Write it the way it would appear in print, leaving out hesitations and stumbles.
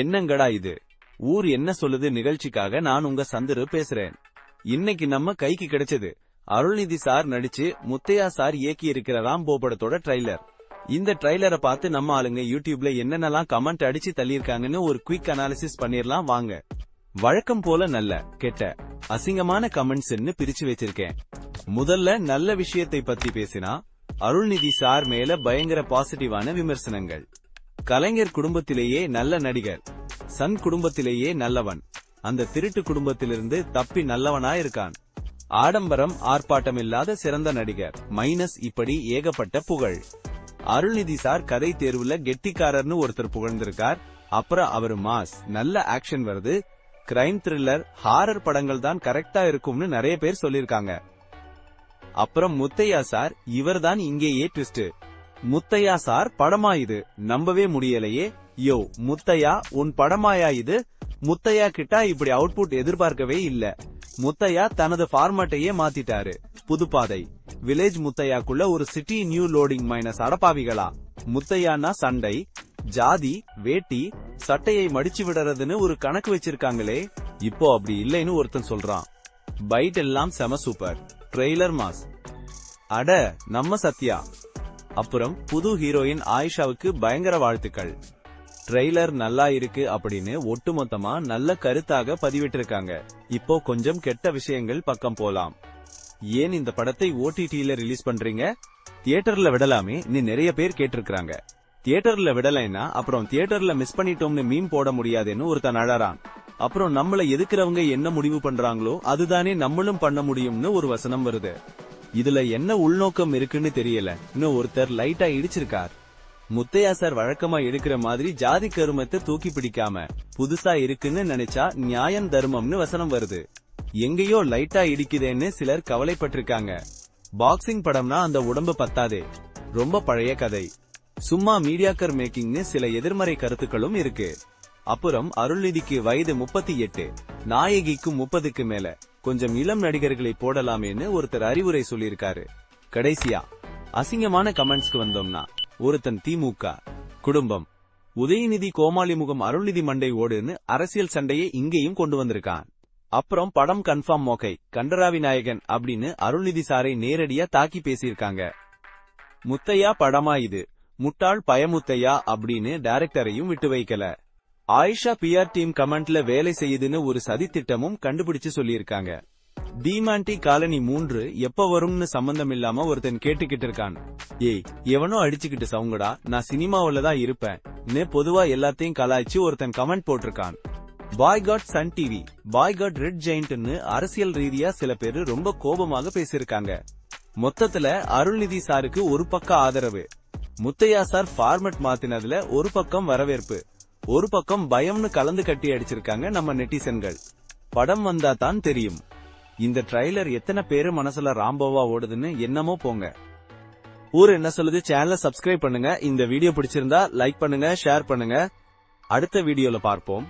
என்னங்கடா இது? ஊர் என்ன சொல்லுது நிகழ்ச்சிக்காக நான் உங்க சந்துரு பேசுறேன். இன்னைக்கு நம்ம கைக்கு கிடைச்சது அருள்நிதி சார் நடிச்சு முத்தையா சார் இயக்கி இருக்கிற ராம்போ படத்தோட ட்ரைலர். இந்த ட்ரைலரை பார்த்து நம்ம ஆளுங்க யூடியூப்ல என்னென்னலாம் கமெண்ட் அடிச்சு தள்ளியிருக்காங்கன்னு ஒரு குயிக் அனாலிசிஸ் பண்ணிரலாம் வாங்க. வழக்கம் போல நல்ல கெட்ட அசிங்கமான கமெண்ட்ஸ்ன்னு பிரிச்சு வச்சிருக்கேன். முதல்ல நல்ல விஷயத்தை பத்தி பேசினா அருள்நிதி சார் மேல பயங்கர பாசிட்டிவான விமர்சனங்கள். கலைஞர் குடும்பத்திலேயே நல்ல நடிகர், சன் குடும்பத்திலேயே நல்லவன், அந்த திருட்டு குடும்பத்திலிருந்து தப்பி நல்லவனா இருக்கான், ஆடம்பரம் ஆர்ப்பாட்டம் இல்லாத சிறந்த நடிகர் மைனஸ், இப்படி ஏகப்பட்ட புகழ். அருள்நிதி சார் கதை தேர்வுல கெட்டிக்காரர்னு ஒருத்தர் புகழ்ந்திருக்கார். அப்புறம் அவரு மாஸ், நல்ல ஆக்ஷன் வருது, கிரைம் த்ரில்லர் ஹாரர் படங்கள் தான் கரெக்டா இருக்கும்னு நிறைய பேர் சொல்லிருக்காங்க. அப்புறம் முத்தையா சார், இவர்தான் இங்கேயே ட்விஸ்ட். முத்தையா சார் படமா இது? நம்பவே முடியலையே. யோ முத்தையா, உன் படமாயா இது? முத்தையா கிட்ட இப்படி அவுட்புட் எதிர்பார்க்கவே இல்ல. முத்தையா தனது ஃபார்மேட்டையே மாத்திட்டாரு. புதுப்பாதை வில்லேஜ் முத்தையாக்குள்ள ஒரு சிட்டி நியூ லோடிங் மைனஸ். அடப்பாவிகளா, முத்தையானா சண்டை, ஜாதி, வேட்டி, சட்டையை மடிச்சு விடுறதுன்னு ஒரு கணக்கு வச்சிருக்காங்களே. இப்போ அப்படி இல்லைன்னு ஒருத்தன் சொல்றான். பைட் எல்லாம் செம சூப்பர், ட்ரெய்லர் மாஸ். அட நம்ம சத்யா. அப்புறம் புது ஹீரோயின் ஆயிஷாவுக்கு பயங்கர வாழ்த்துக்கள். ட்ரெய்லர் நல்லா இருக்கு அப்படின்னு ஒட்டுமொத்தமா நல்ல கருத்தாக பதிவிட்டிருக்காங்க. இப்போ கொஞ்சம் கெட்ட விஷயங்கள் பக்கம் போலாம். ஏன் இந்த படத்தை OTTல ரிலீஸ் பண்றீங்க? தியேட்டர்ல விடலாமே நீ நிறைய பேர் கேட்டிருக்காங்க. தியேட்டர்ல விடலைன்னா அப்புறம் தியேட்டர்ல மிஸ் பண்ணிட்டோம்னு மீம் போட முடியாதுன்னு ஒருத்தன் அழறான். அப்புறம் நம்மள எதுக்குறவங்க என்ன முடிவு பண்றாங்களோ அதுதானே நம்மளும் பண்ண முடியும்னு ஒரு வசனம் வருது. இதுல என்ன உள்நோக்கம் இருக்குன்னு தெரியல. இன்னும் ஒருத்தர் லைட்டா இடிச்சிருக்கார். முத்தையா சார் வழக்கமா எடுக்கிற மாதிரி ஜாதி கருமத்தை தூக்கி பிடிக்காம புதுசா இருக்குன்னு நினைச்சா நியாயம் தர்மம்னு வசனம் வருது. எங்கேயோ லைட்டா இடிக்குதேன்னு சிலர் கவலைப்பட்டிருக்காங்க. பாக்ஸிங் படம்னா அந்த உடம்பு பத்தாதே, ரொம்ப பழைய கதை, சும்மா மீடியாக்கர் மேக்கிங்னு சில எதிர்மறை கருத்துக்களும் இருக்கு. அப்புறம் அருள்நிதிக்கு வயது 38, நாயகிக்கு 30க்கு மேல, கொஞ்சம் இளம் நடிகர்களை போடலாமேன்னு ஒருத்தர் அறிவுரை சொல்லியிருக்காரு. கடைசியா அசிங்கமான கமெண்ட்ஸ்க்கு வந்தோம்னா ஒருத்தன் திமுக குடும்பம், உதயநிதி கோமாளிமுகம், அருள்நிதி மண்டை ஓடுன்னு அரசியல் சண்டையை இங்கேயும் கொண்டு வந்திருக்கான். அப்புறம் படம் கன்ஃபார்ம் மோகை, கண்டராவி நாயகன் அப்படின்னு அருள்நிதி சாரை நேரடியா தாக்கி பேசியிருக்காங்க. முத்தையா படமா இது? முட்டாள் பயமுத்தையா அப்படின்னு டைரக்டரையும் விட்டு வைக்கல. ஆயிஷா PR டீம் கமெண்ட்ல வேலை செய்யுதுன்னு ஒரு சதி திட்டமும் கண்டுபிடிச்சு சொல்லியிருக்காங்க. டிமாண்டி காலனி 3 எப்ப வரும்னு சம்பந்தம் இல்லாம ஒருத்தன் கேட்டுக்கிட்டு இருக்கான். ஏய் எவனோ அடிச்சுக்கிட்டு சவுங்கடா, நான் சினிமாவில தான் இருப்பேன் பொதுவா எல்லாத்தையும் கலாய்ச்சி ஒருத்தன் கமெண்ட் போட்டிருக்கான். பாய் காட் சன் டிவி, பாய் காட் ரெட் ஜெயிண்ட்னு அரசியல் ரீதியா சில பேரு ரொம்ப கோபமாக பேசியிருக்காங்க. மொத்தத்துல அருள்நிதி சாருக்கு ஒரு பக்கம் ஆதரவு, முத்தையா சார் ஃபார்மட் மாத்தினதுல ஒரு பக்கம் வரவேற்பு, ஒரு பக்கம் பயம்னு கலந்து கட்டி அடிச்சிருக்காங்க நம்ம நெட்டிசன்கள். படம் வந்தா தான் தெரியும் இந்த ட்ரைலர் எத்தனை பேரு மனசுல ராம்போவா ஓடுதுன்னு. என்னமோ போங்க. ஊர் என்ன சொல்லுது சேனலை சப்ஸ்கிரைப் பண்ணுங்க. இந்த வீடியோ பிடிச்சிருந்தா லைக் பண்ணுங்க, ஷேர் பண்ணுங்க. அடுத்த வீடியோல பார்ப்போம்.